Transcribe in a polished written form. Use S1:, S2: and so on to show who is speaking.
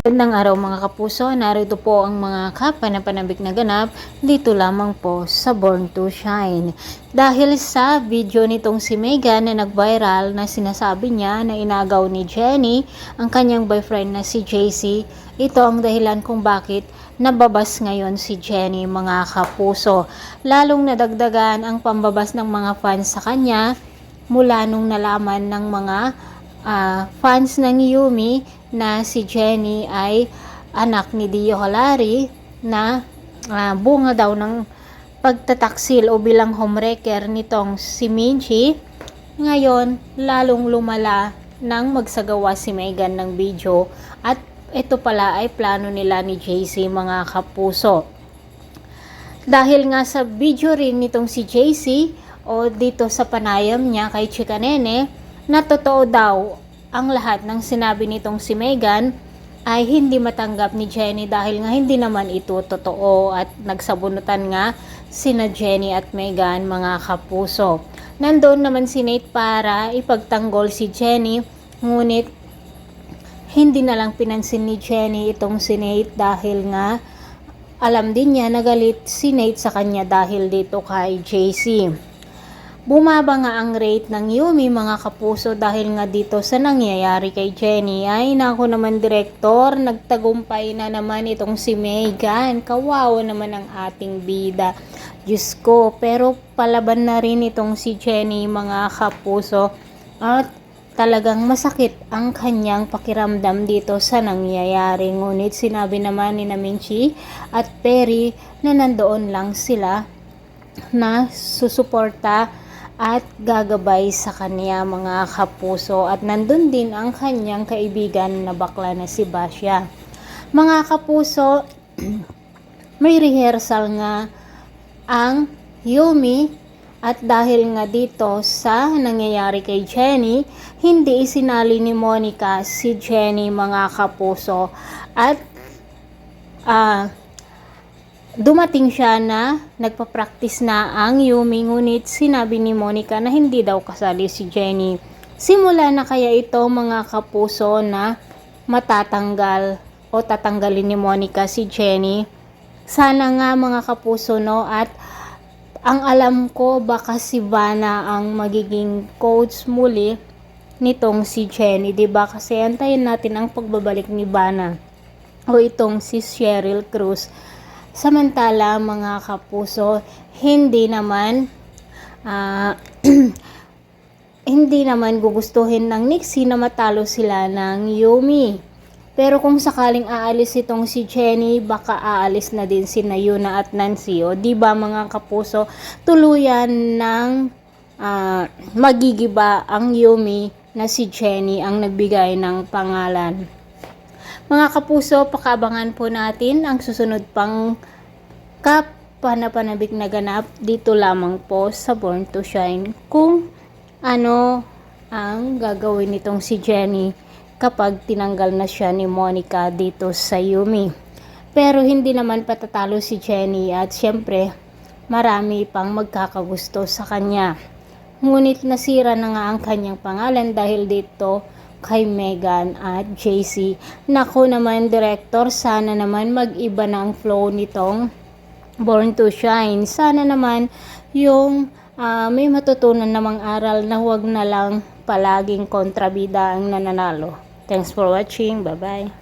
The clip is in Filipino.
S1: Magandang araw mga kapuso, narito po ang mga kapanapanabik na ganap dito lamang po sa Born to Shine. Dahil sa video nitong si Megan na nag-viral na sinasabi niya na inagaw ni Jenny ang kanyang boyfriend na si JC, ito ang dahilan kung bakit nababas ngayon si Jenny mga kapuso. Lalong nadagdagan ang pambabas ng mga fans sa kanya mula nung nalaman ng mga fans ng Yumi na si Jenny ay anak ni Dio Colari na bunga daw ng pagtataksil o bilang homewrecker nitong si Minchi. Ngayon, lalong lumala nang magsagawa si Megan ng video at ito pala ay plano nila ni JC mga kapuso. Dahil nga sa video rin nitong si JC o dito sa panayam niya kay Chika Nene, na totoo daw ang lahat ng sinabi nitong si Megan ay hindi matanggap ni Jenny dahil nga hindi naman ito totoo at nagsabunutan nga sina Jenny at Megan mga kapuso. Nandoon naman si Nate para ipagtanggol si Jenny, ngunit hindi na lang pinansin ni Jenny itong si Nate dahil nga alam din niya na galit si Nate sa kanya dahil dito kay JC. Bumaba nga ang rate ng Yumi mga kapuso dahil nga dito sa nangyayari kay Jenny. Ay nako naman direktor, nagtagumpay na naman itong si Megan. Kawawa naman ang ating bida. Diyos ko, pero palaban na rin itong si Jenny mga kapuso. At talagang masakit ang kanyang pakiramdam dito sa nangyayari. Ngunit sinabi naman ni Minchi at Perry na nandoon lang sila na susuporta at gagabay sa kanya mga kapuso, at nandun din ang kanyang kaibigan na bakla na si Basya. Mga kapuso, may rehearsal nga ang Yumi at dahil nga dito sa nangyayari kay Jenny, hindi isinali ni Monica si Jenny mga kapuso at dumating siya na nagpa-practice na ang Yumi, ngunit sinabi ni Monica na hindi daw kasali si Jenny. Simula na kaya ito mga kapuso na matatanggal o tatanggalin ni Monica si Jenny? Sana nga mga kapuso no, at ang alam ko baka si Vanna ang magiging coach muli nitong si Jenny, diba? Kasi antayin natin ang pagbabalik ni Vanna o itong si Cheryl Cruz. Samantala mga kapuso, hindi naman hindi naman gugustuhin ng Nixie na matalo sila ng Yumi. Pero kung sakaling aalis itong si Jenny, baka aalis na din si Yuna at Nancy. O di ba mga kapuso, tuluyan ng magigiba ang Yumi na si Jenny ang nagbigay ng pangalan. Mga kapuso, pakabangan po natin ang susunod pang kapanapanabik na ganap dito lamang po sa Born to Shine, kung ano ang gagawin nitong si Jenny kapag tinanggal na siya ni Monica dito sa Yumi. Pero hindi naman patatalo si Jenny at syempre marami pang magkakagusto sa kanya. Ngunit nasira na nga ang kanyang pangalan dahil dito kay Megan at JC. Nako naman director, sana naman mag-iba na ang flow nitong Born to Shine. Sana naman yung may matutunan namang aral na huwag na lang palaging kontrabida ang nananalo. Thanks for watching. Bye-bye.